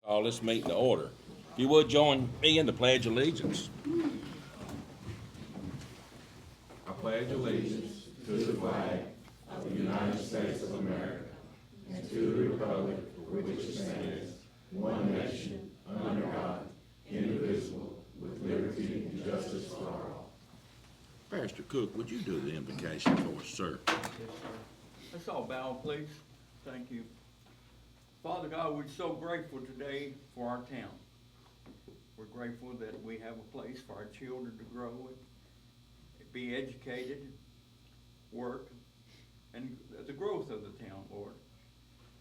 Call this meeting to order. If you would join me in the Pledge of Allegiance. I pledge allegiance to the flag of the United States of America and to the republic for which it stands, one nation, under God, indivisible, with liberty and justice for all. Pastor Cook, would you do the invocation for us, sir? Yes, sir. Let's all bow, please. Thank you. Father God, we're so grateful today for our town. We're grateful that we have a place for our children to grow and be educated, work, and the growth of the town, Lord.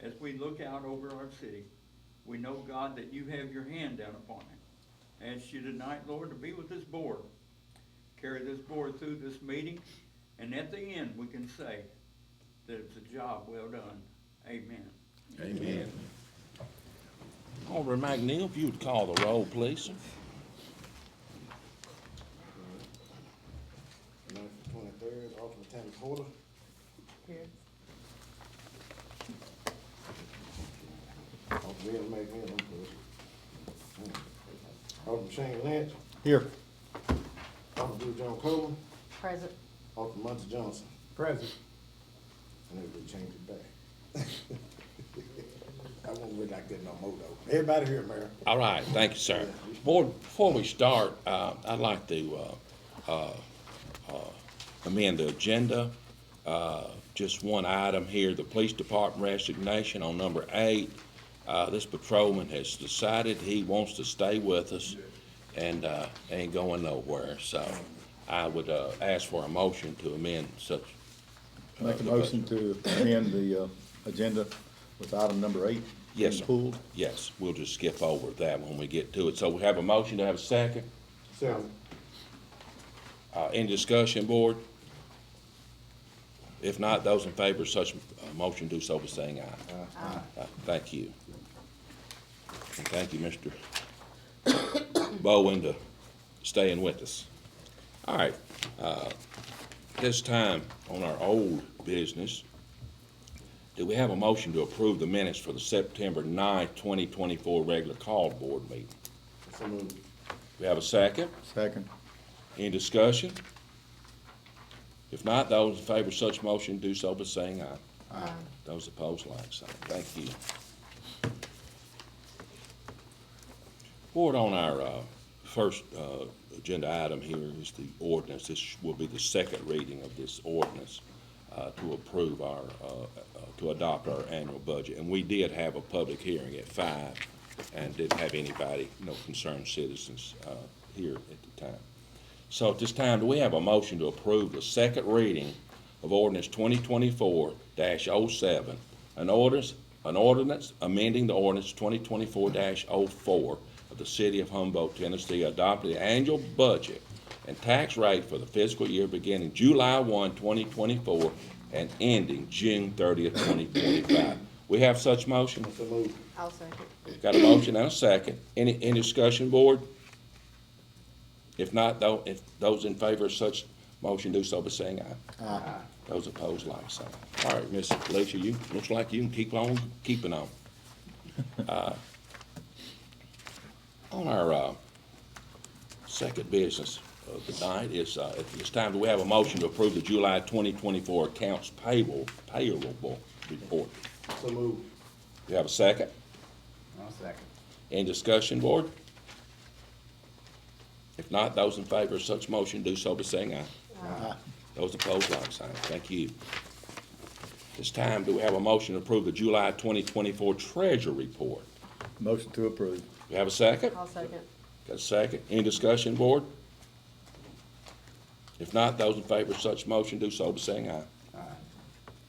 As we look out over our city, we know, God, that you have your hand down upon it. I ask you tonight, Lord, to be with this board. Carry this board through this meeting, and at the end we can say that it's a job well done. Amen. Amen. Alderman McNeil, if you would call the roll, please. November 23rd, Alderman Tammy Porter. Here. Alderman McMillan, please. Alderman Shane Lynch. Here. Alderman Blue John Coleman. Present. Alderman Muncie Johnson. Present. And everybody changed it back. I won't be like that no more though. Everybody here, Mayor. All right, thank you, sir. Board, before we start, I'd like to amend the agenda. Just one item here, the police department resignation on number 8. This patrolman has decided he wants to stay with us and ain't going nowhere. So I would ask for a motion to amend such. Make a motion to amend the agenda with item number 8. Yes, sir. Pulled. Yes, we'll just skip over that when we get to it. So we have a motion to have a second. Second. Any discussion, board? If not, those in favor of such motion do so by saying aye. Thank you. And thank you, Mr. Bowen, to staying with us. All right. This time on our old business, do we have a motion to approve the minutes for the September 9th, 2024 regular called board meeting? So moved. We have a second. Second. Any discussion? If not, those in favor of such motion do so by saying aye. Aye. Those opposed, like sign. Thank you. Board, on our first agenda item here is the ordinance. This will be the second reading of this ordinance to approve our, to adopt our annual budget. And we did have a public hearing at 5 and didn't have anybody, no concerned citizens here at the time. So at this time, do we have a motion to approve the second reading of ordinance 2024-07, an ordinance amending the ordinance 2024-04 of the city of Humboldt, Tennessee, adopting the annual budget and tax rate for the fiscal year beginning July 1, 2024 and ending June 30th, 2025. We have such motion? So moved. I'll second. Got a motion and a second. Any discussion, board? If not, though, if those in favor of such motion do so by saying aye. Aye. Those opposed, like sign. All right, Miss Alicia, you, looks like you can keep on keeping on. On our second business of the night is, at this time, do we have a motion to approve the July 2024 accounts payable report? So moved. Do you have a second? I'll second. Any discussion, board? If not, those in favor of such motion do so by saying aye. Aye. Those opposed, like sign. Thank you. This time, do we have a motion to approve the July 2024 treasury report? Motion to approve. Do you have a second? I'll second. Got a second? Any discussion, board? If not, those in favor of such motion do so by saying aye. Aye.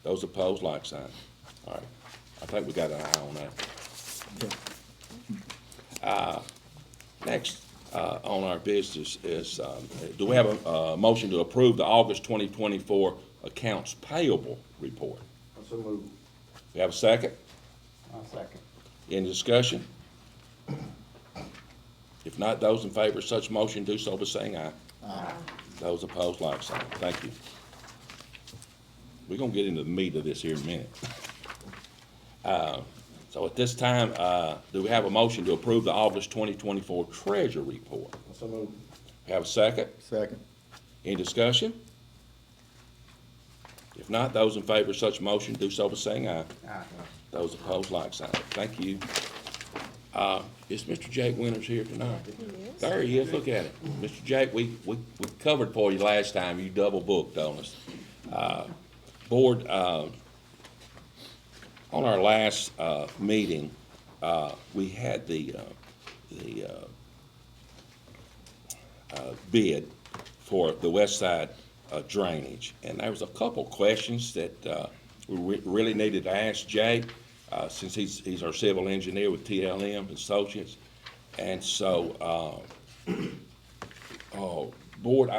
Those opposed, like sign. All right. I think we got an eye on that. Next on our business is, do we have a motion to approve the August 2024 accounts payable report? So moved. We have a second? I'll second. Any discussion? If not, those in favor of such motion do so by saying aye. Aye. Those opposed, like sign. Thank you. We're gonna get into the meat of this here in a minute. So at this time, do we have a motion to approve the August 2024 Treasury Report? So moved. Have a second? Second. Any discussion? If not, those in favor of such motion do so by saying aye. Aye. Those opposed, like sign. Thank you. Is Mr. Jake Winters here tonight? There he is, look at it. Mr. Jake, we covered for you last time, you double booked on us. Board, on our last, meeting, we had the bid for the west side drainage. And there was a couple questions that we really needed to ask Jake, since he's our civil engineer with TLM Associates. And so, Board,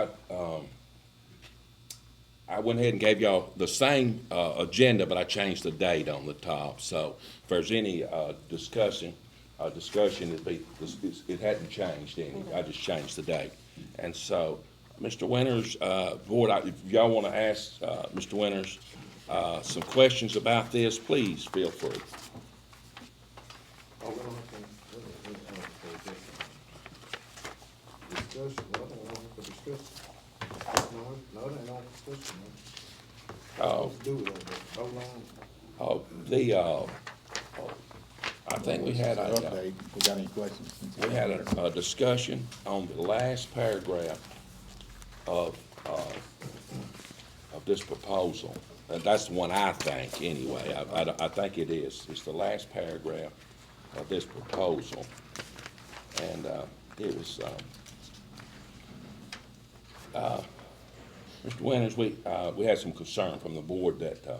I went ahead and gave y'all the same agenda, but I changed the date on the top. So if there's any discussion, it hadn't changed any. I just changed the date. And so, Mr. Winters, Board, if y'all want to ask Mr. Winters some questions about this, please feel free. Oh, we don't have to, discussion, well, I don't have to discuss. No, it ain't no discussion, man. Let's do it, hold on. I think we had Update, if we got any questions? we had a discussion on the last paragraph of this proposal. And that's the one I think, anyway. I think it is. It's the last paragraph of this proposal. And it was, Mr. Winters, we had some concern from the board that the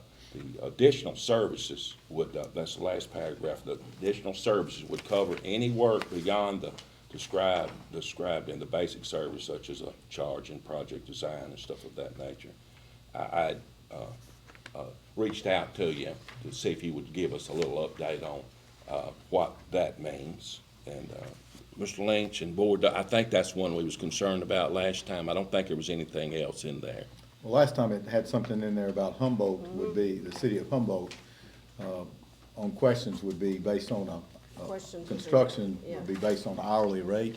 additional services would, that's the last paragraph, the additional services would cover any work beyond the described in the basic service, such as a charge and project design and stuff of that nature. I reached out to you to see if you would give us a little update on what that means. And Mr. Lynch and Board, I think that's one we was concerned about last time. I don't think there was anything else in there. Well, last time it had something in there about Humboldt would be, the city of Humboldt, on questions would be based on Questions. construction Yeah. would be based on hourly rate.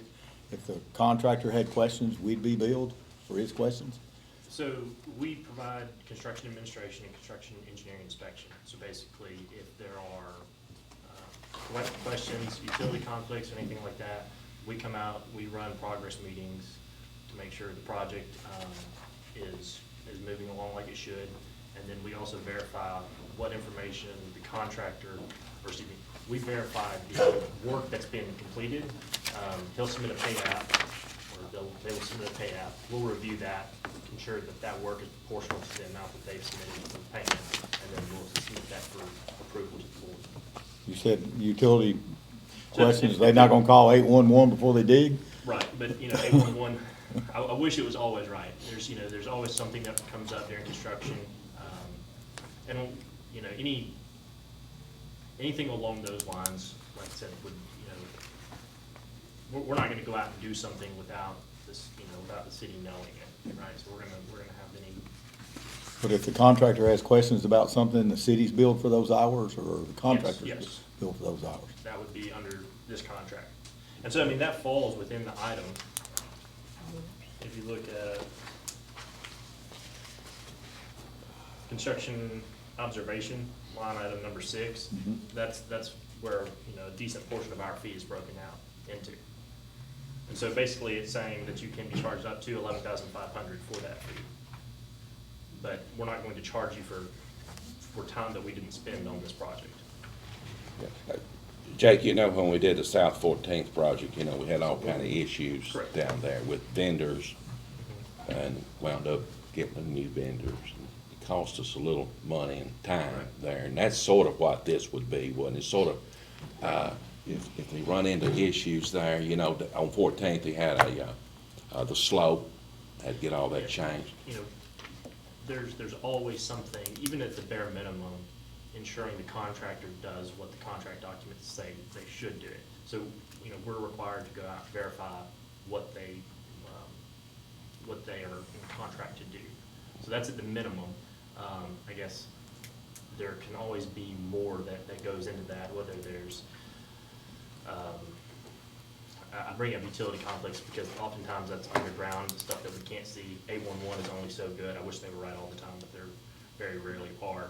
If the contractor had questions, we'd be billed for his questions. So we provide construction administration and construction engineering inspection. So basically, if there are questions, utility conflicts, or anything like that, we come out, we run progress meetings to make sure the project is moving along like it should. And then we also verify what information the contractor, or excuse me, we verify the work that's been completed. He'll submit a pay app, or they will submit a pay app. We'll review that, ensure that that work is proportional to the amount that they've submitted for payment, and then we'll submit that for approval to the board. You said utility questions, they not gonna call 811 before they dig? Right, but, 811, I wish it was always right. There's always something that comes up during construction. And, anything along those lines, like I said, would, we're not gonna go out and do something without this, without the city knowing it, right? So we're gonna have any, But if the contractor has questions about something, the city's billed for those hours, or the contractor's yes. billed for those hours? that would be under this contract. And so, that falls within the item. If you look at construction observation, line item number 6, that's where, a decent portion of our fee is broken out into. And so basically, it's saying that you can be charged up to $11,500 for that fee. But we're not going to charge you for time that we didn't spend on this project. Jake, when we did the South 14th project, we had all kind of issues Correct. down there with vendors, and wound up getting new vendors. It cost us a little money and time Right. there, and that's sort of what this would be, wouldn't it? Sort of, if they run into issues there, on 14th, they had the slope, had to get all that changed. There's always something, even at the bare minimum, ensuring the contractor does what the contract documents say they should do it. So, we're required to go out and verify what they are in contract to do. So that's at the minimum. I guess there can always be more that goes into that, whether there's, I bring up utility conflicts because oftentimes that's underground stuff that we can't see. 811 is only so good. I wish they were right all the time, but they're very rarely are.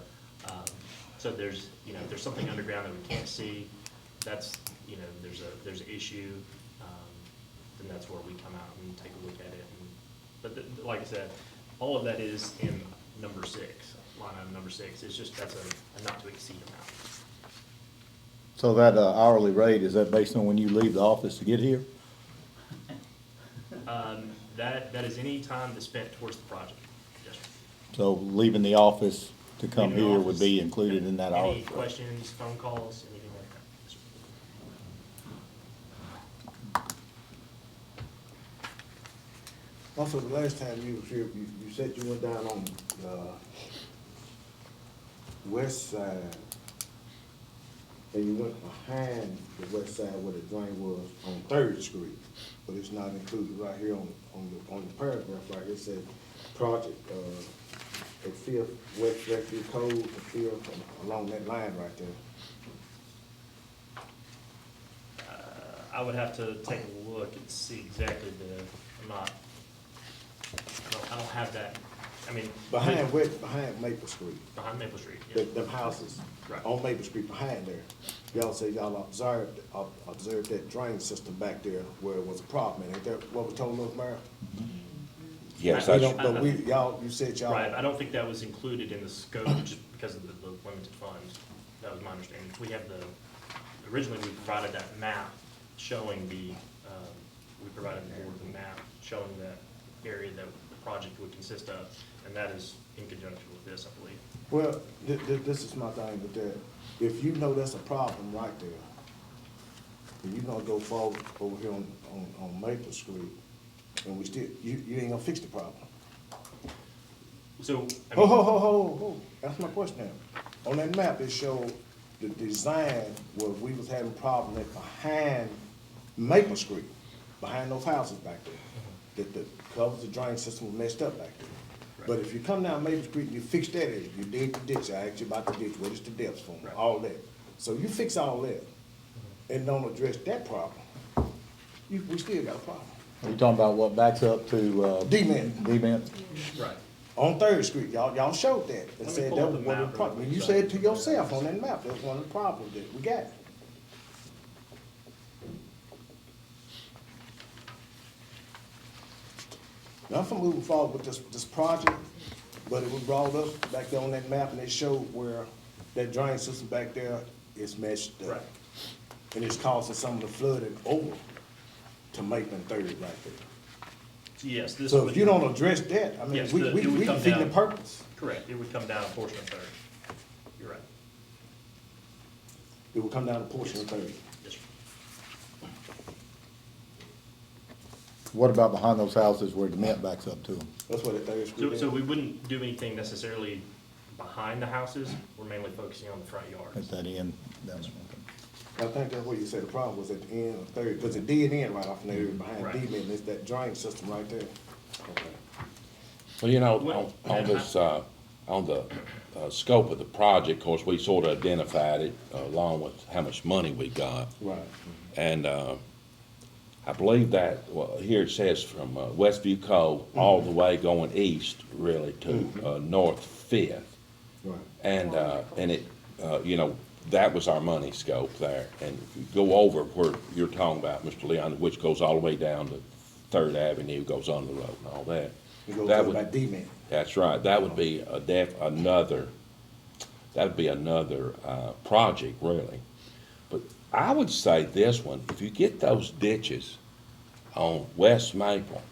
So there's, you know, if there's something underground that we can't see, that's, you know, there's an issue, then that's where we come out and take a look at it. But like I said, all of that is in number 6, line item number 6. It's just, that's a not to exceed amount. So that hourly rate, is that based on when you leave the office to get here? That is any time that's spent towards the project. Yes, sir. So leaving the office to come Leaving the here would office, be included in that hourly Any rate? questions, phone calls, anything like that? Yes, sir. Also, the last time you was here, you said you went down on the west side, and you went behind the west side where the drain was on 3rd Street, but it's not included right here on the paragraph right here. It said project, at 5th, West Rescue Code, at 5th, along that line right there. I would have to take a look and see exactly I don't have that, I mean. Behind Maple Street. Behind Maple Street, yeah. Them houses Right. on Maple Street behind there. Y'all say y'all observed that drain system back there where it was a problem. Ain't that what we told North Mayor? Yes, We that's, don't, but you said y'all. Right, I don't think that was included in the scope just because of the limited funds. That was my understanding. We have originally we provided that map showing we provided the board the map showing that area that the project would consist of, and that is in conjunction with this, I believe. Well, this is my thing with that. If you know that's a problem right there, and you're gonna go forward over here on Maple Street, and we still, you ain't gonna fix the problem. So, I Ho, mean, ho, ho, ho, ho, that's my question now. On that map, it showed the design where we was having problems at behind Maple Street, behind those houses back there. That the covers, the drain system was messed up back there. But if you come down Maple Street and you fix that area, you dig the ditch, I asked you about the ditch, what is the depth from, Right. all that. So you fix all that and don't address that problem, we still got a problem. Are you talking about what backs up to? D-Mint. D-Mint? right. On 3rd Street, y'all showed that and me said pull that up was the one of map the problems. real And you quick, said to yourself on that map, that was one of the problems that we got. Now, I'm moving forward with this project, but it was brought up back there on that map and it showed where that drain system back there is messed up. Right. And it's causing some of the flooding over to Maple and 3rd right there. Yes, this So would. if you don't address that, I mean, Yes, we it would come defeating the down. purpose. Correct, it would come down a portion of 3rd. You're right. It will come down a portion of 3rd. Yes, sir. What about behind those houses where the mint backs up to them? That's what the 3rd Street is. So we wouldn't do anything necessarily behind the houses. We're mainly focusing on the front yards. At that end? Down there? I think that's what you said the problem was at the end of 3rd, because it did end right off in the area behind Right. D-Mint, and it's that drain system right there. Okay. well, you know, Well, on this, on the scope of the project, of course, we sort of identified it along with how much money we got. Right. And I believe that, well, here it says from Westview Cove all the way going east, really, to North Fifth. Right. And it, you know, that was our money scope there. And if you go over where you're talking about, Mr. Leon, which goes all the way down to 3rd Avenue, goes on the road and all that. It goes That up would- by D-Mint. That's right. That would be another project, really. But I would say this one, if you get those ditches on West Maple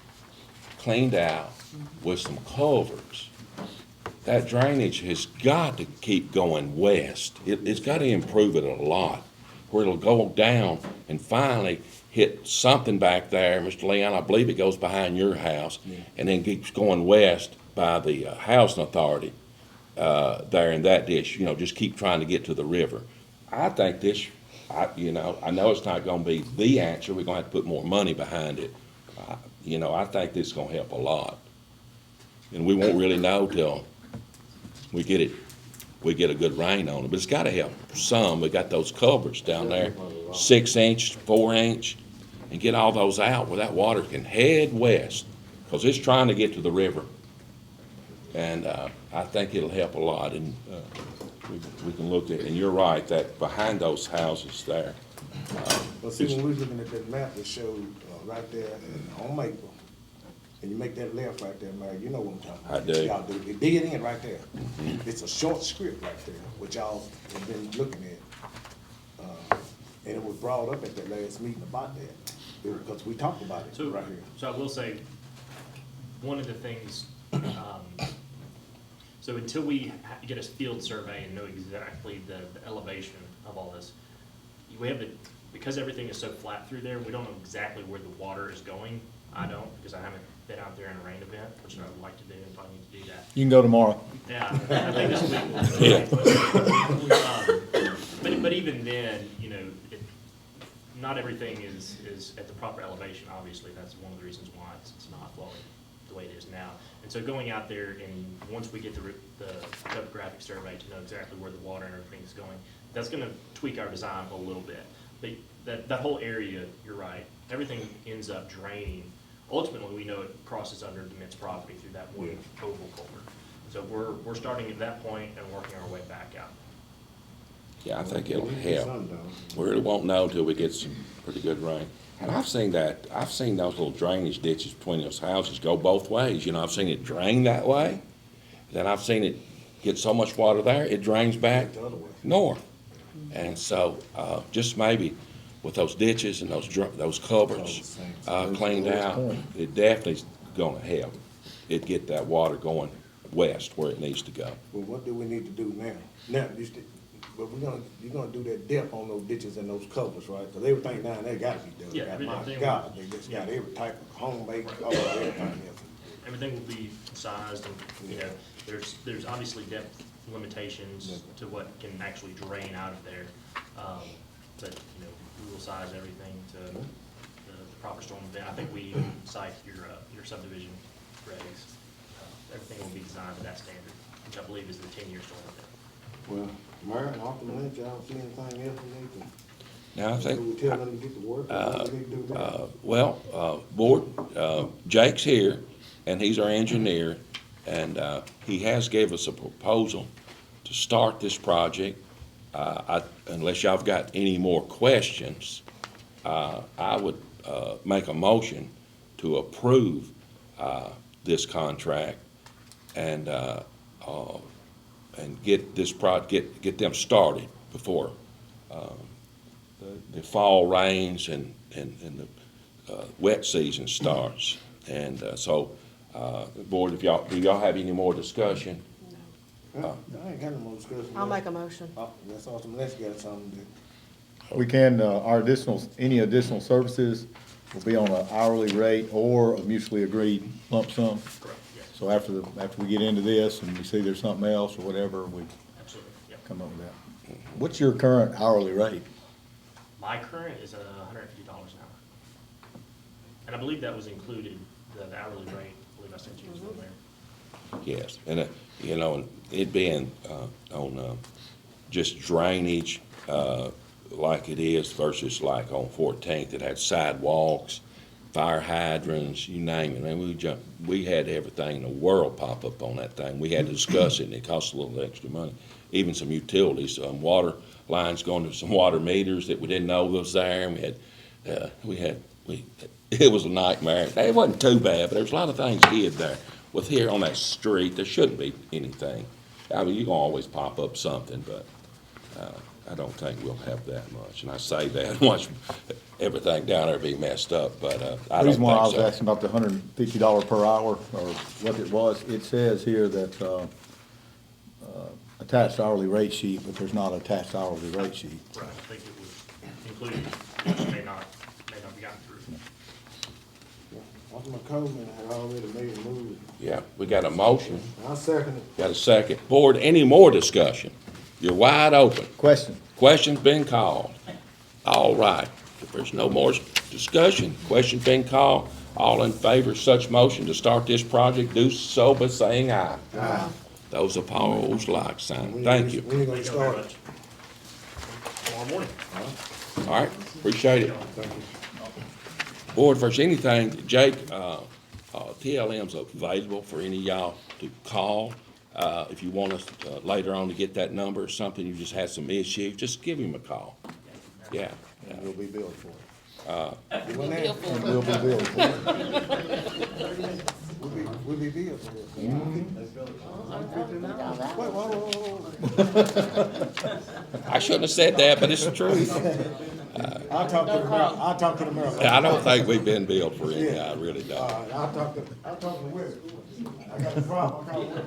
cleaned out with some culverts, that drainage has got to keep going west. It's got to improve it a lot, where it'll go down and finally hit something back there, Mr. Leon, I believe it goes behind your house, and then keeps going west by the housing authority there in that ditch, you know, just keep trying to get to the river. I think this, you know, I know it's not gonna be the answer, we're gonna have to put more money behind it. You know, I think this is gonna help a lot. And we won't really know till we get it we get a good rain on it. But it's gotta help some. We got those culverts down there, 6 inch, 4 inch, and get all those out where that water can head west, because it's trying to get to the river. And I think it'll help a lot, and we can look at, and you're right, that behind those houses there, But see, when we was looking at that map, it showed, right there on Maple, and you make that left right there, Mary, you know what I'm talking about. I do. Y'all do, they dig it in right there. It's a short script right there, which y'all have been looking at. And it was brought up at that last meeting about that, because we talked about it So, right here. so I will say, one of the things, so until we get a field survey and know exactly the elevation of all this, we have because everything is so flat through there, we don't know exactly where the water is going. I don't, because I haven't been out there in a rain event, which I would like to do, if I need to do that. You can go tomorrow. Yeah, I think this week will. But even then, you know, not everything is at the proper elevation, obviously. That's one of the reasons why it's not flowing the way it is now. And so going out there, and once we get the topographic survey to know exactly where the water and everything is going, that's gonna tweak our design a little bit. But that whole area, you're right, everything ends up draining. Ultimately, we know it crosses under Dement's property through that one oval culvert. So we're starting at that point and working our way back out. yeah, I think it'll We need to do help. something, though. We really won't know until we get some pretty good rain. And I've seen those little drainage ditches between those houses go both ways. You know, I've seen it drain that way, then I've seen it get so much water there, it drains back The other way. north. And so, just maybe with those ditches and those culverts, cleaned out, it definitely's gonna help it get that water going west where it needs to go. Well, what do we need to do now? Now, but you're gonna do that depth on those ditches and those covers, right? Cause everything down there gotta be done. Yeah, God, everything- My God, they just got every type of homemade, everything else. Everything will be sized, and, you know, there's obviously depth limitations to what can actually drain out of there. But, you know, we will size everything to the proper storm event. I think we cite your subdivision regs. Everything will be designed to that standard, which I believe is the 10-year storm event. Well, Mayor and Alderman Lynch, y'all see anything else we need to? Now, I think, Do we tell them to get to work, or what we need to do now? board, Jake's here, and he's our engineer, and he has gave us a proposal to start this project. Unless y'all have got any more questions, I would make a motion to approve this contract and get this get them started before the fall rains and the wet season starts. And so, board, do y'all have any more discussion? I ain't got no more discussion. I'll make a motion. That's Alderman Lynch got something to. We can, any additional services will be on an hourly rate or a mutually agreed lump sum. Correct, yes, So after we get into this and we see there's something else or whatever, we absolutely, yeah. come up with that. What's your current hourly rate? My current is $150 an hour. And I believe that was included, the hourly rate, I believe I sent you somewhere. Yes, and, you know, it being on just drainage like it is versus like on 14th, it had sidewalks, fire hydrants, you name it. Man, we had everything in the world pop up on that thing. We had to discuss it, and it cost a little extra money. Even some utilities, water lines going to some water meters that we didn't know was there, and it was a nightmare. It wasn't too bad, but there was a lot of things hid there. With here on that street, there shouldn't be anything. I mean, you're gonna always pop up something, but I don't think we'll have that much. And I say that, watch everything down there be messed up, but I The don't reason why I was think so. asking about the $150 per hour, or what it was, it says here that, attached hourly rate sheet, but there's not an attached hourly rate sheet. Right, I think it was included, which may not be gotten through. Alderman Coleman had already made a move. Yeah, we got a motion, I second it. got a second. Board, any more discussion? You're wide open. Question? Question's been called. All right. If there's no more discussion, question's been called. All in favor of such motion to start this project, do so by saying aye. Aye. Those opposed, like sign. When Thank you. When you gonna Thank you all very start? much. Tomorrow morning. All right, appreciate it. Thank you. Board, if there's anything, Jake, TLM's available for any of y'all to call. If you want us later on to get that number or something, you just had some issues, just give him a call. Yeah. And we'll be billed for it. And we'll be billed for it. We'll be billed for it. Wait, whoa. I shouldn't have said that, but it's the truth. I'll talk to the mayor, I'll talk to the mayor. I don't think we've been billed for any, I really don't. I'll talk to Willie. I got a problem, I'll call Willie.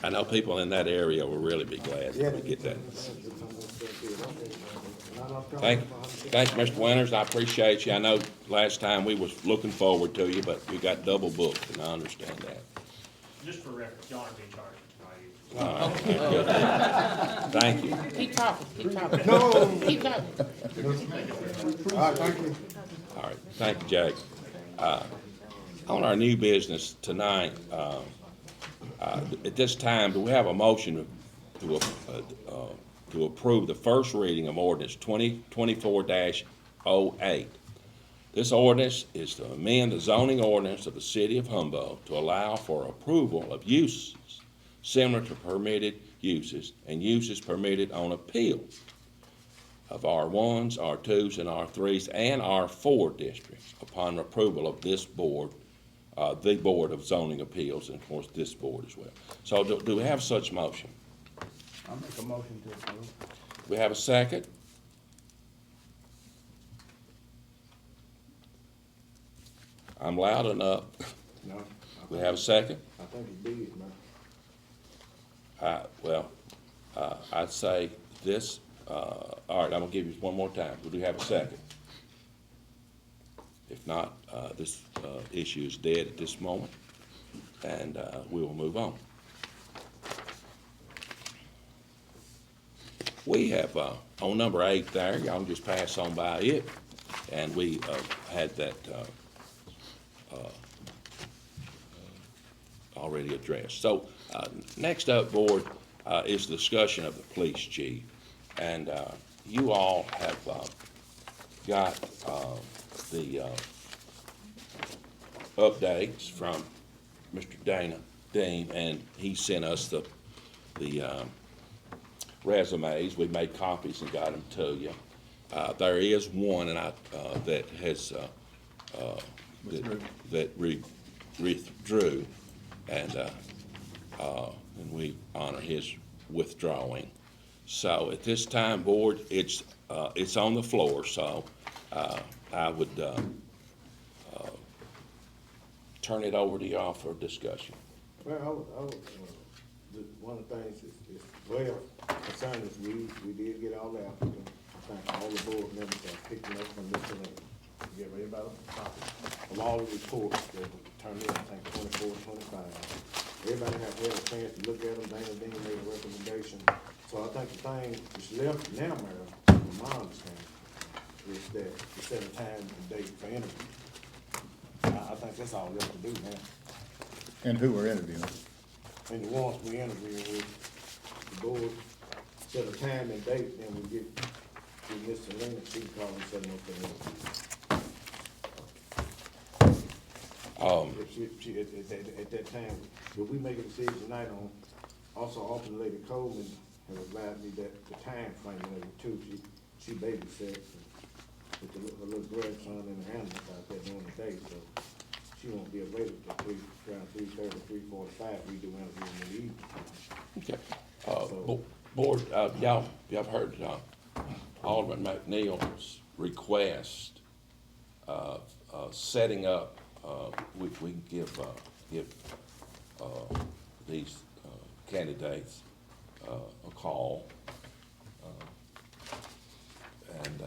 I know people in that area will really be glad if we get that. Thank you, Mr. Winters, I appreciate you. I know last time we was looking forward to you, but we got double booked, and I understand that. Just for reference, y'all aren't being charged for tonight. All right, good. Thank you. Keep talking, keep talking. No. Keep talking. All right, thank you. All right, thank you, Jake. On our new business tonight, at this time, do we have a motion to approve the first reading of ordinance 2024-08? This ordinance is to amend the zoning ordinance of the city of Humboldt to allow for approval of uses similar to permitted uses and uses permitted on appeal of R1s, R2s, and R3s, and R4 districts upon approval of this board, the Board of Zoning Appeals, and of course, this board as well. So do we have such motion? I'll make a motion to approve. Do we have a second? I'm loud enough. No, We have a second? I think it's big, man. Well, I'd say this, all right, I'm gonna give you one more time. Do we have a second? If not, this issue is dead at this moment, and we will move on. We have, on number 8 there, y'all can just pass on by it, and we had that already addressed. So, next up, board, is discussion of the police chief. And you all have got the updates from Mr. Dean, and he sent us the resumes. We made copies and got them to you. There is one, and that has that withdrew, and we honor his withdrawing. So at this time, board, it's on the floor. So I would turn it over to y'all for discussion. Well, one of the things is well concerned is we did get all the applicants. I think all the board members are picking up from this and get ready about a copy of all the reports that were turned in, I think 24, 25. Everybody has had a chance to look at them. Dana Dean made a recommendation. So I think the thing that's left now, Mayor, from my understanding, is that to set a time and date for interview. I think that's all left to do now. And who we're interviewing. And the ones we interview with, the board set a time and date, then we get Miss Selena, she can call and set them up for interview. If she, at that time, but we make a decision tonight on, also Alternate Lady Coleman has advised me that the time frame of it too, she babysits with her little grandson and the animals out there during the day, so she won't be available till around 3:30, 3:45, we do interview in the evening. Okay. Board, y'all heard Alderman McNeil's request of setting up, we can give these candidates a call. And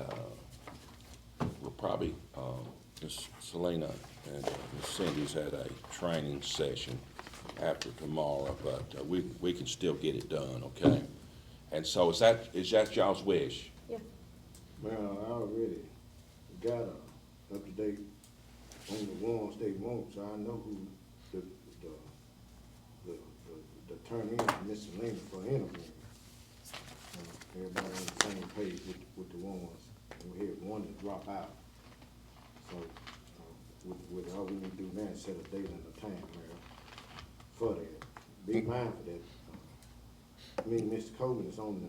we'll probably, Ms. Selena and Ms. Cindy's had a training session after tomorrow, but we can still get it done, okay? And so is that y'all's wish? Yeah. Well, I already got up to date on the ones they want, so I know who the the turn in miscellaneous for interviewing. Everybody on the same page with the ones, and we had one that drop out. So, with all we need to do now is set a date and a time, Mayor, for that. Be mindful that, me and Mr. Coleman is on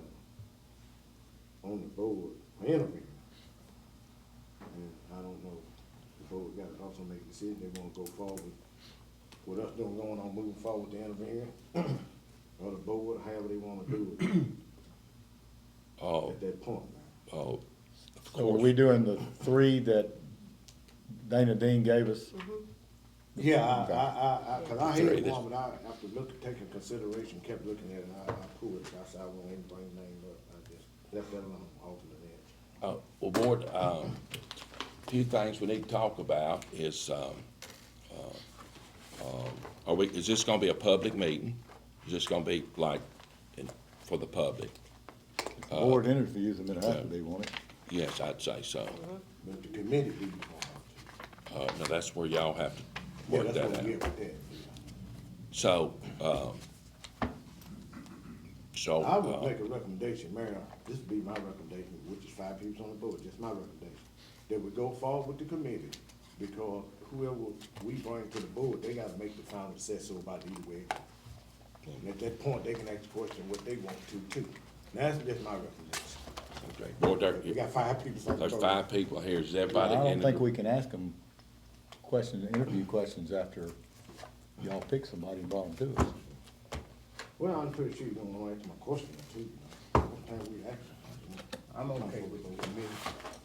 the board for interviewing. And I don't know, the board got to also make a decision, they wanna go forward with us doing, going on, moving forward with the interviewing, or the board, however they wanna do it at that point. Of So are course. we doing the three that Dana Dean gave us? Yeah, cause I Three, had this- one, but I, after taking consideration, kept looking at it, and I pulled it, I said, I won't even bring the name up, I just left that alone, alternate that. Well, Board, few things we need to talk about is, is this gonna be a public meeting? Is this gonna be like, for the public? Board interviews them, it'll have to be, won't it? Yes, I'd say so. But the committee be going Now, that's where y'all have to yeah, work that's that what out. we get with that. So, I would make a recommendation, Mayor, this would be my recommendation, which is 5 people on the board, just my recommendation, that we go forward with the committee, because whoever we bring to the board, they gotta make the final decision about either way. And at that point, they can ask the question what they want to too. Now, that's just my recommendation. okay, Board, We got 5 people on the there's board. 5 people here, is I everybody in? don't think we can ask them questions, interview questions after y'all pick somebody and brought them to us. Well, I'm pretty sure you're gonna answer my question too, you know, what time we ask them. I'm okay with the committee.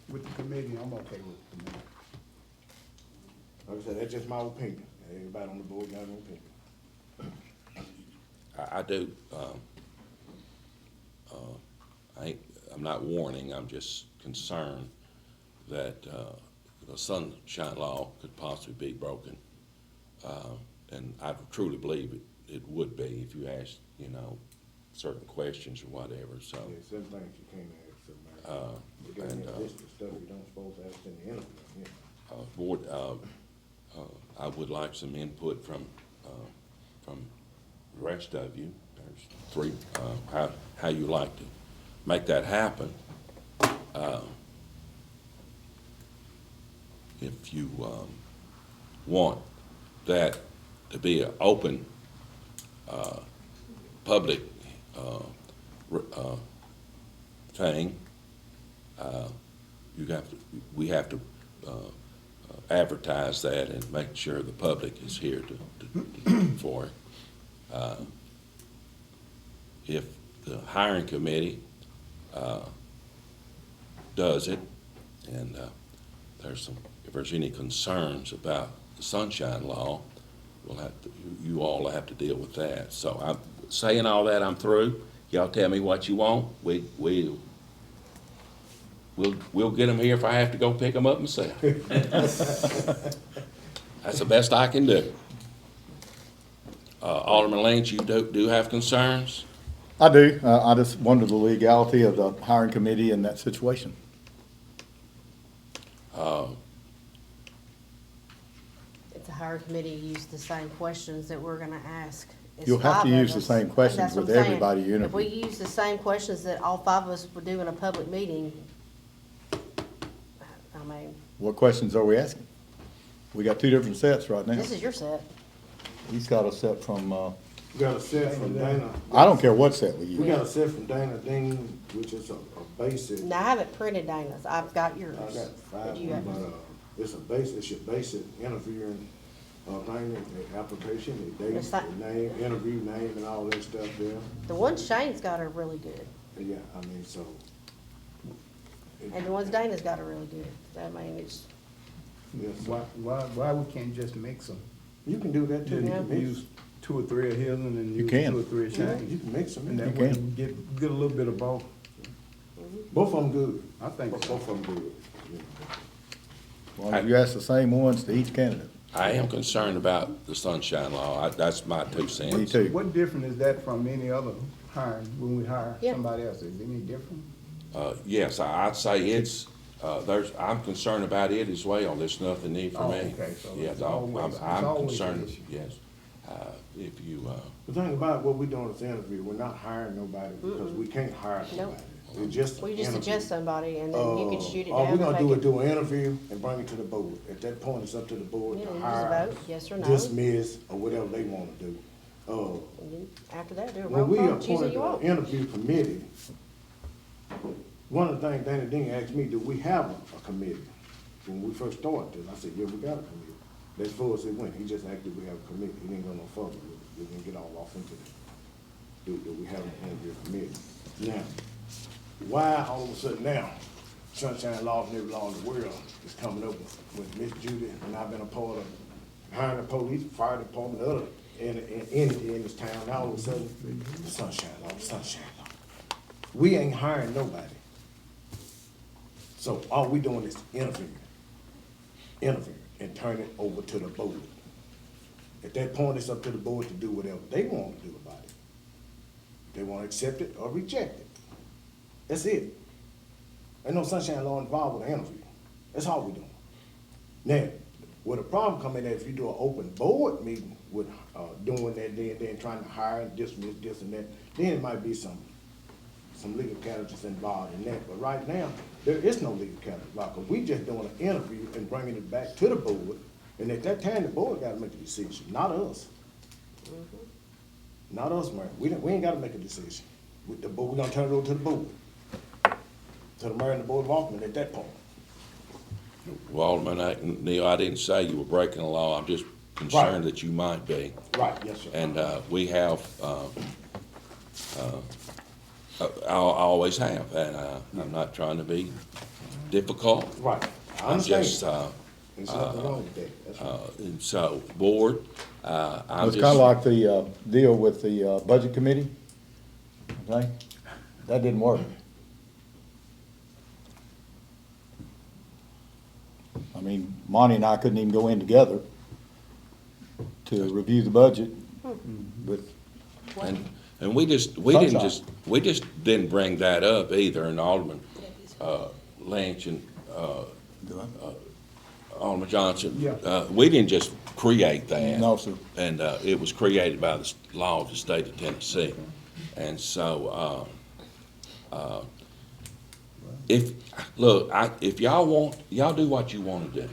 With the committee, I'm okay with the committee. Like I said, that's just my opinion, everybody on the board got an opinion. I do, I'm not warning, I'm just concerned that, the sunshine law could possibly be broken. And I truly believe it would be if you asked, certain questions or whatever, so. Yeah, some things you can't ask them, Mayor. You got and, a list of stuff you don't supposed to ask in the interview, yeah. Board, I would like some input from the rest of you. There's 3, how you like to make that happen. If you, want that to be an open, public, thing, we have to, advertise that and make sure the public is here for it. If the hiring committee, does it, and, if there's any concerns about the sunshine law, you all have to deal with that. So I'm saying all that, I'm through. Y'all tell me what you want. We'll get them here if I have to go pick them up myself. That's the best I can do. Alderman Lynch, you do have concerns? I do, I just wonder the legality of the hiring committee in that situation. If the hiring committee used the same questions that we're gonna ask. it's You'll have to 5 of use the us. same questions That's what with I'm saying. everybody you If we interview. use the same questions that all 5 of us would do in a public meeting, I mean, What questions are we asking? We got 2 different sets right now. this is your set. He's got a set from, We got a set from Dana. I don't care what set we We use. got a set from Dana Dean, which is a basic. Now, I haven't printed Dana's, I've got yours. I got 5, But you got- but, it's a basic, it's your basic interviewing, thing, the application, the date, It's like- the name, interview name and all that stuff there. The ones Shane's got are really good, Yeah, I mean, so. and the ones Dana's got are really good. I mean, it's, Yes, Why we can't just mix them? you can do that too. You Yeah. can mix, Use 2 or 3 of his and You use can. 2 or 3 of yeah, you Shane's. can mix them. And in. that You way can. you get a little bit of both. Both of them good. I think Both so. of them good. Yeah. As long as you ask the same ones to each candidate. I am concerned about the sunshine law. That's my 2 cents. Me too. What different is that from any other hiring, when we hire Yeah. somebody else? Is it any different? Yes, I'd say it's, I'm concerned about it as well. There's nothing new for Oh, me. okay, so Yes, it's always- it's I'm always an concerned, issue. yes. if you, The thing about what we doing is the interview, we're not hiring nobody because we can't hire Nope. nobody. It's just an We just interview. suggest somebody and then you can shoot it All down we're and gonna make do is it. do an interview and bring it to the board. At that point, it's up to the board Yeah, to you just hire, vote, yes or no. dismiss, or whatever they wanna do. And then after that, do a When roll we call, choose who appointed you want. the interview committee, one of the things Danny Dean asked me, do we have a committee? When we first started this, I said, yeah, we got a committee. That's far as it went. He just asked, do we have a committee? He didn't go no further with it. We didn't get all off into that. Do we have an interview committee? Now, why all of a sudden now, sunshine laws and every law in the world is coming up with Miss Judy, and I've been a part of hiring the police, fire department, other entity in this town, now all of a sudden, the sunshine law. We ain't hiring nobody. So all we doing is interviewing, and turn it over to the board. At that point, it's up to the board to do whatever they want to do about it. They want to accept it or reject it. That's it. Ain't no sunshine law involved with an interview. That's all we doing. Now, where the problem come in, if you do an open board meeting with, doing that, then trying to hire and dismiss this and that, then it might be some legal characters involved in that. But right now, there is no legal character involved, because we just doing an interview and bringing it back to the board. And at that time, the board gotta make a decision, not us. Not us, Mayor. We ain't gotta make a decision. With the board, we gonna turn it over to the board. To the mayor and the board of aldermen at that point. well, Alderman, Neil, I didn't say you were breaking the law. I'm just concerned that you might be. Right, yes, sir. And we have, I always have, and I'm not trying to be difficult. Right, I I'm just, understand. There's nothing wrong with that, that's right. and so, board, I'm It's just. kinda like the, deal with the, budget committee, okay? That didn't work. I mean, Monty and I couldn't even go in together to review the budget with, And we just didn't bring that up either, and Alderman, Lynch and, Alderman Johnson. Yeah. We didn't just create that. No, sir. And, it was created by the law of the state of Tennessee. And so, if y'all do what you wanna do,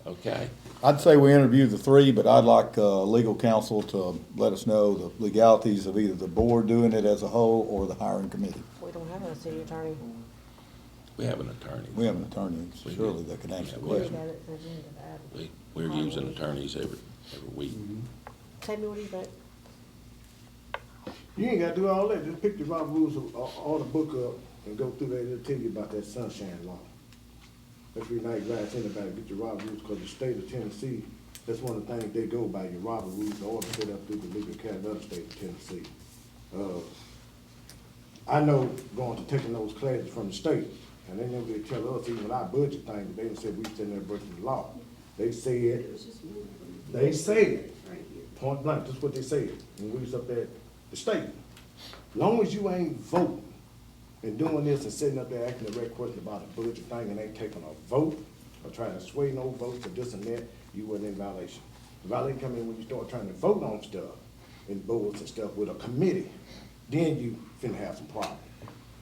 okay? I'd say we interview the three, but I'd like, legal counsel to let us know the legalities of either the board doing it as a whole or the hiring committee. We don't have a city attorney. We have an attorney. We have an attorney, surely, that can answer the We need question. an agenda to add. We're using attorneys every week. Tammy, what do you think? You ain't gotta do all that, just pick the Robert Rules of Order book up and go through there, it'll tell you about that sunshine law. That's the reason I advise anybody, get your Robert Rules, because the state of Tennessee, that's one of the things they go by, your Robert Rules of Order set up through the legal academy of the state of Tennessee. I know going to taking those classes from the state, and they never did tell us, even with our budget thing, they said we sitting there breaking the law. They said, point blank, that's what they said, when we was up there at the state. Long as you ain't voting and doing this and sitting up there asking the right question about a budget thing and ain't taking a vote or trying to sway no votes or this and that, you wasn't in violation. The violation come in when you start trying to vote on stuff in boards and stuff with a committee, then you finna have some problems.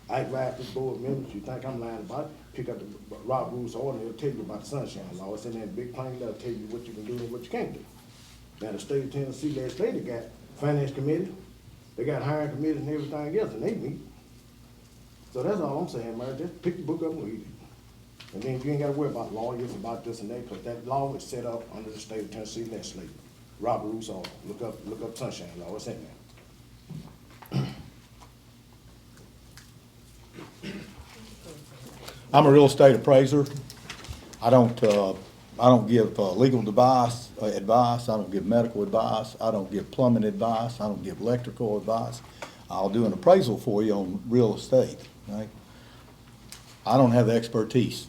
I advise this board members, you think I'm lying about it, pick up the Rob Rules of Order, it'll tell you about the sunshine law. It's in that big plain, that'll tell you what you can do and what you can't do. Now, the state of Tennessee legislature got finance committee, they got hiring committee and everything else, and they meet. So that's all I'm saying, man, just pick the book up and read it. And then you ain't gotta worry about lawyers, about this and that, because that law is set up under the state of Tennessee legislature. Robert Rules of Order, look up sunshine law, it's in there. I'm a real estate appraiser. I don't give legal advice, I don't give medical advice, I don't give plumbing advice, I don't give electrical advice. I'll do an appraisal for you on real estate, right? I don't have the expertise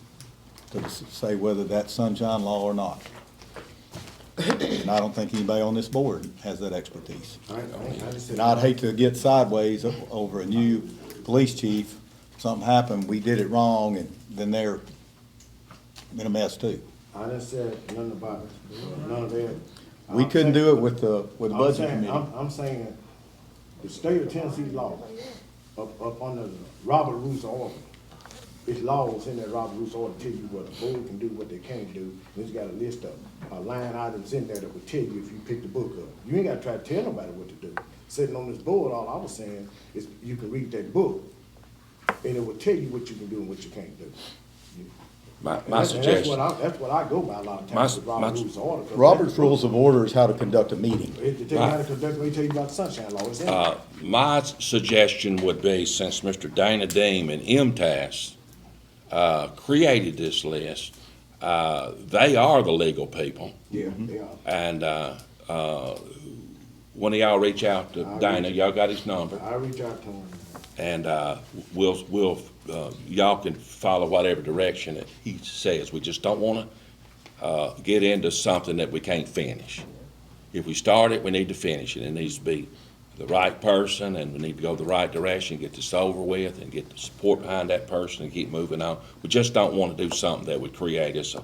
to say whether that's sunshine law or not. And I don't think anybody on this board has that expertise. I just said- And I'd hate to get sideways over a new police chief, something happened, we did it wrong, and then they're in a mess too. I didn't say nothing about it, none of that. We couldn't do it with the budget committee. I'm saying, the state of Tennessee law, up under the Robert Rules Order, it's laws in that Robert Rules Order tell you what a board can do, what they can't do. And it's got a list of line items in there that will tell you if you pick the book up. You ain't gotta try to tell nobody what to do. Sitting on this board, all I was saying is you can read that book, and it will tell you what you can do and what you can't do. My And that's suggestion, that's what I go by a lot of times with My- Robert Rules of Order. 'cause Robert's that- Rules of Order is how to conduct a meeting. It tell you how to conduct, it tell you about the sunshine law, it's in there. my suggestion would be, since Mr. Dana Deem and MTS created this list, they are the legal people. Yeah, they are. And when y'all reach out to Dana, y'all got his number, I reach out to them. and we'll y'all can follow whatever direction that he says. We just don't want to get into something that we can't finish. If we start it, we need to finish it. It needs to be the right person, and we need to go the right direction, get this over with, and get the support behind that person and keep moving on. We just don't want to do something that would create us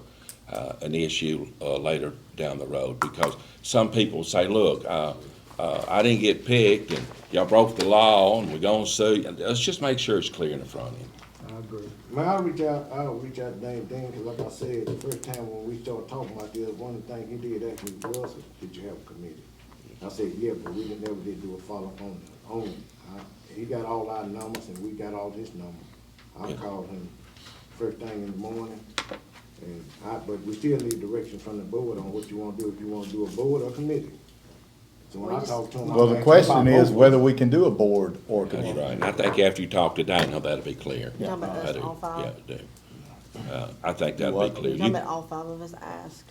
an issue later down the road, because some people say, look, I didn't get picked, and y'all broke the law, and we're gonna sue. And let's just make sure it's clear in the front end. I agree. Man, I'll reach out to Dane Dean, because like I said, the first time when we started talking about this, one of the things he did ask me was, did you have a committee? I said, yeah, but we never did do a follow-up on it. He got all our numbers, and we got all his numbers. I Yeah. called him first thing in the morning, but we still need direction from the board on what you wanna do, if you wanna do a board or committee. So when I talked to him. I Well, the asked him question about is both. whether we can do a board or a That's committee. right. And I think after you talk to Dana, that'll be clear. You talking about I us do. all five? Yeah, I do. I think that'll be clear. You talking about all five of us asked?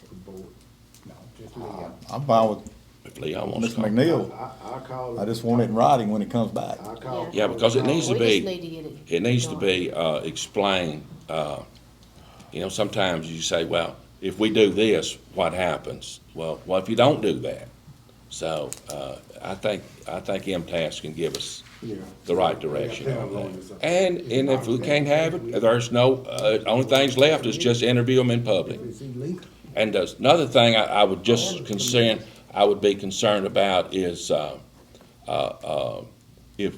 No, just Leon. I'm fine with If Leon wants to Mr. call. McNeil. I called. I just want it in writing when it comes back. I called. Yeah, because it needs to We be. just need to get It needs to done. be explained. Sometimes you say, well, if we do this, what happens? Well, what if you don't do that? So I think MTS can give us Yeah. the right direction Yeah, on yeah, that. And if we can't have it, there's no, only things left is just interview them in public. Is he legal? And another thing I would I would be concerned about is, if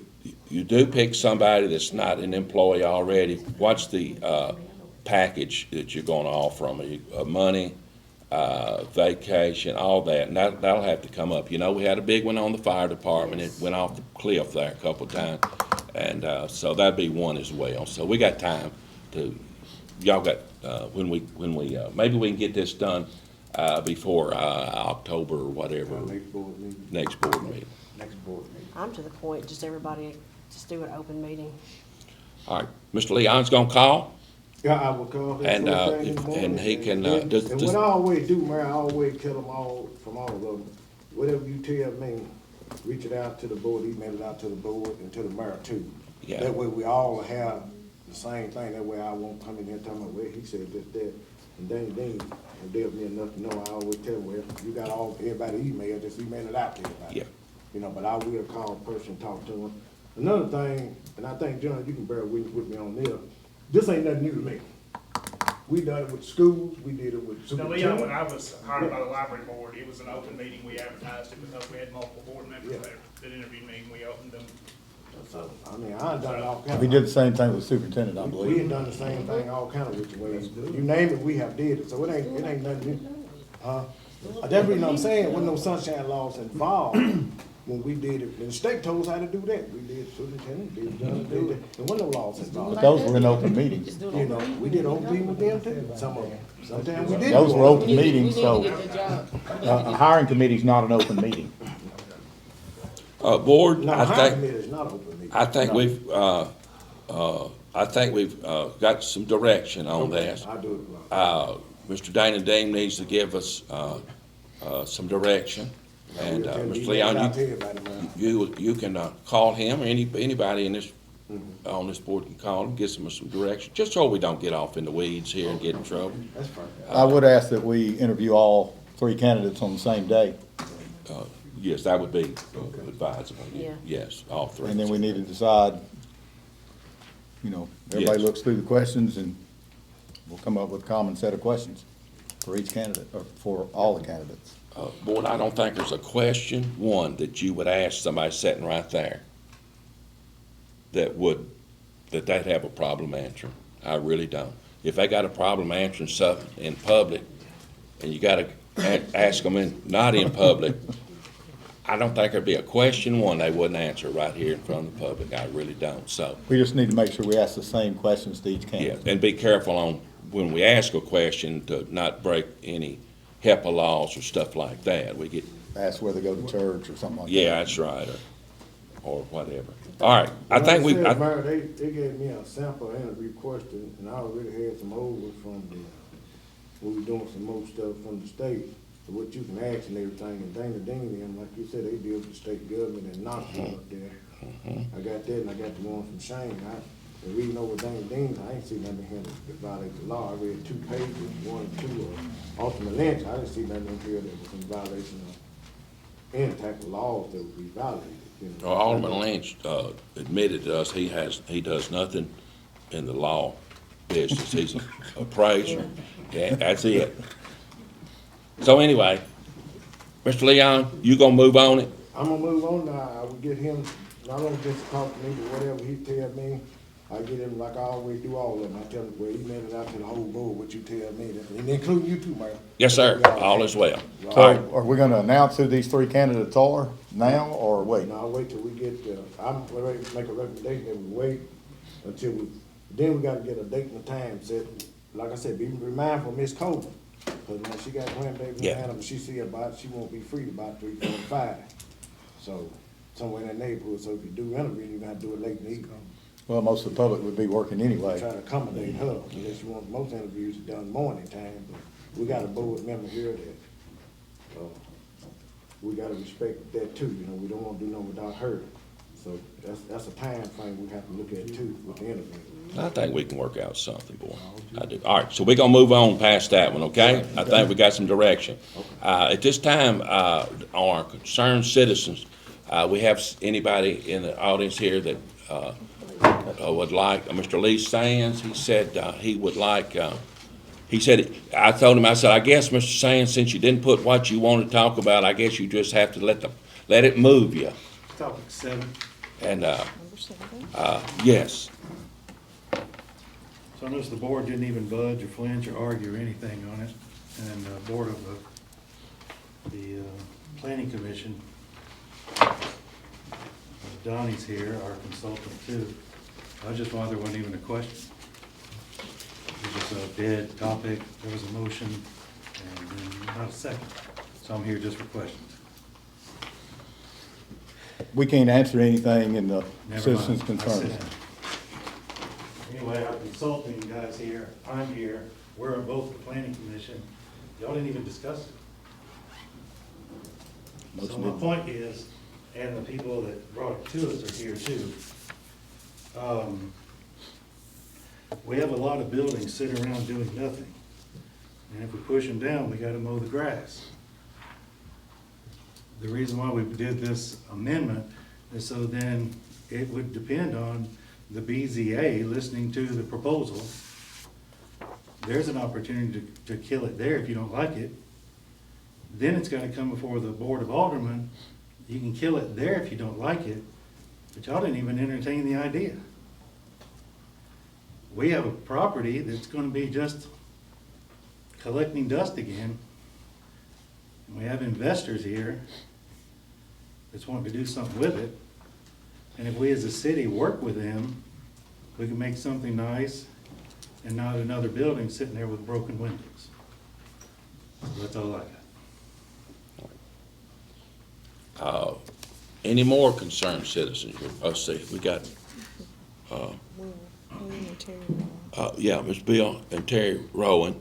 you do pick somebody that's not an employee already, what's the, package that you're gonna offer them? Money, vacation, all that, and that'll have to come up. We had a big one on the fire department, it went off the cliff there a couple of times, and, so that'd be one as well. So we got time to, y'all got, when we, maybe we can get this done, before, October or whatever, Next board meeting. next board meeting. Next board meeting. I'm to the point, just everybody, just do an open meeting. All right, Mr. Leon's gonna call, Yeah, I will call him. And, first thing in the and morning, he can, and does- And does- what I always do, Mayor, I always tell them all, from all of them, whatever you tell me, reach it out to the board, email it out to the board and to the mayor too. Yeah. That way we all have the same thing, that way I won't come in here and tell me, well, he said this, that, and Dean dealt me enough to know, I always tell him, well, you got everybody email, just email it out to everybody. Yeah. But I will call a person, talk to him. Another thing, and I think, John, you can bear witness with me on this ain't nothing new to me. We done it with schools, we did it with No, Leon, when superintendent. I was hired by the library board, it was an open meeting, we advertised it because we had multiple board members Yeah. there that interviewed me, and we opened them. So, I mean, I done it all kind of. We did the same thing with the superintendent, I We believe. had done the same thing, all kind of which ways. You name it, we have did it, so it ain't nothing new. That's the reason I'm saying, wasn't no sunshine laws involved when we did it. And the state told us how to do that. We did superintendent, did that. There wasn't no laws But involved. those were in open meetings. We did open meeting with them too, some of them. Sometimes we did. Those do were open. open meetings, so We need to get the job. a hiring committee's not an open meeting. Board, No, I hiring think, committee is not open meeting. I think we've got some direction on this. I do it. Mr. Dana Dean needs to give us some direction. And, We'll tell Mr. you, Leon, out to everybody, man. you can call him, or anybody in this, on this board can call him, get some direction, just so we don't get off in the weeds here and get in trouble. That's fine. I would ask that we interview all three candidates on the same day, Yes, that would be advisable. Yeah. Yes, all three. and then we need to decide, everybody Yes. looks through the questions, and we'll come up with a common set of questions. for each candidate, or for all the candidates. Board, I don't think there's a question, one, that you would ask somebody sitting right there that they'd have a problem answering. I really don't. If they got a problem answering something in public, and you gotta ask them not in public, I don't think there'd be a question, one, they wouldn't answer right here in front of the public. I really don't, so. We just need to make sure we ask the same questions to each Yeah, candidate. and be careful on, when we ask a question, to not break any HIPAA laws or stuff like that. We get, Ask where they go to church or something like that. yeah, that's right, or whatever. All right, I think we, Like I said, Mayor, they gave me a sample interview question, and I already had some over from we were doing some more stuff from the state, so what you can ask and everything, and Dana Dean, and like you said, they deal with the state government and Knoxville up there. I got that, and I got the one from Shane. And reading over Dana Dean's, I ain't seen nothing in here that violated the law. I read 2 pages, 1 and 2 of Ultimate Lynch. I didn't see nothing in here that was in violation of any type of laws that would be violated. You know. Alderman Lynch, admitted to us, he does nothing in the law business. He's an appraiser. Yeah, that's it. So anyway, Mr. Leon, you gonna move on it? I'm gonna move on now. I will get him, not only just to talk to me, but whatever he tell me, I get him like I always do all of them. I tell him, well, email it out to the whole board, what you tell me, and including you too, Mayor. Yes, sir, all is well. All So right, are we gonna announce who these 3 candidates are now, or wait? No, I'll wait till we get, I'm ready to make a recommendation that we wait until then we gotta get a date and a time set. Like I said, be mindful of Miss Coleman, cause when she got grandbaby in Yeah. Hannah, she see about, she won't be free about 3:45. So, somewhere in that neighborhood, so if you do interview, you're gonna have to do it late in the evening. Well, most of the public would be working anyway. Try to accommodate her, unless you want most interviews done morning time, but we got a board member here that, we gotta respect that too, you know, we don't wanna do nothing without her. So that's a time frame we have to look at too with the interview. I think we can work out something, boy. I do. All right, so we're gonna move on past that one, okay? I think we got some direction. At this time, our concerned citizens, we have anybody in the audience here that, would like, Mr. Lee Sands, he said, he would like, he said, I told him, I said, I guess, Mr. Sands, since you didn't put what you want to talk about, I guess you just have to let it move you. Topic 7. And, yes, So I noticed the board didn't even budge or flinch or argue or anything on it, and the board of the planning commission, Donnie's here, our consultant too. I just wondered, there wasn't even a question. It was just a dead topic, there was a motion, and then not a second. So I'm here just for questions. We can't answer anything in the Never citizens' mind. I concerns. said that. Anyway, our consulting guys here, I'm here, we're on both the planning commission. Y'all didn't even discuss it. Most So of my them. point is, and the people that brought it to us are here too. We have a lot of buildings sitting around doing nothing. And if we push them down, we gotta mow the grass. The reason why we did this amendment is so then it would depend on the BZA listening to the proposal. There's an opportunity to kill it there if you don't like it. Then it's gonna come before the Board of Aldermen. You can kill it there if you don't like it, but y'all didn't even entertain the idea. We have a property that's gonna be just collecting dust again. And we have investors here that's wanting to do something with it. And if we as a city work with them, we can make something nice and not another building sitting there with broken windows. So that's all I got. any more concerned citizens? Let's see, we got, yeah, Ms. Bill and Terry Rowan,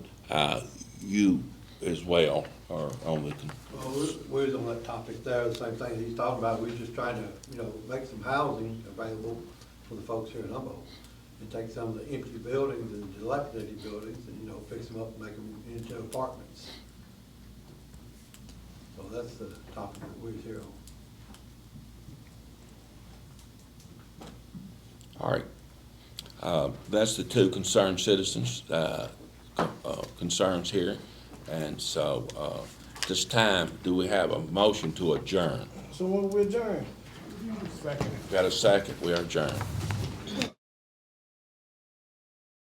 you as well are on the, Well, we're on that topic there, the same thing he's talking about. We're just trying to, make some housing available for the folks here in Humboldt. And take some of the empty buildings and dilapidated buildings and, fix them up and make them into apartments. So that's the topic that we're here on. all right. That's the two concerned citizens, concerns here. And so, this time, do we have a motion to adjourn? So when we adjourn? Got a second, we are adjourned.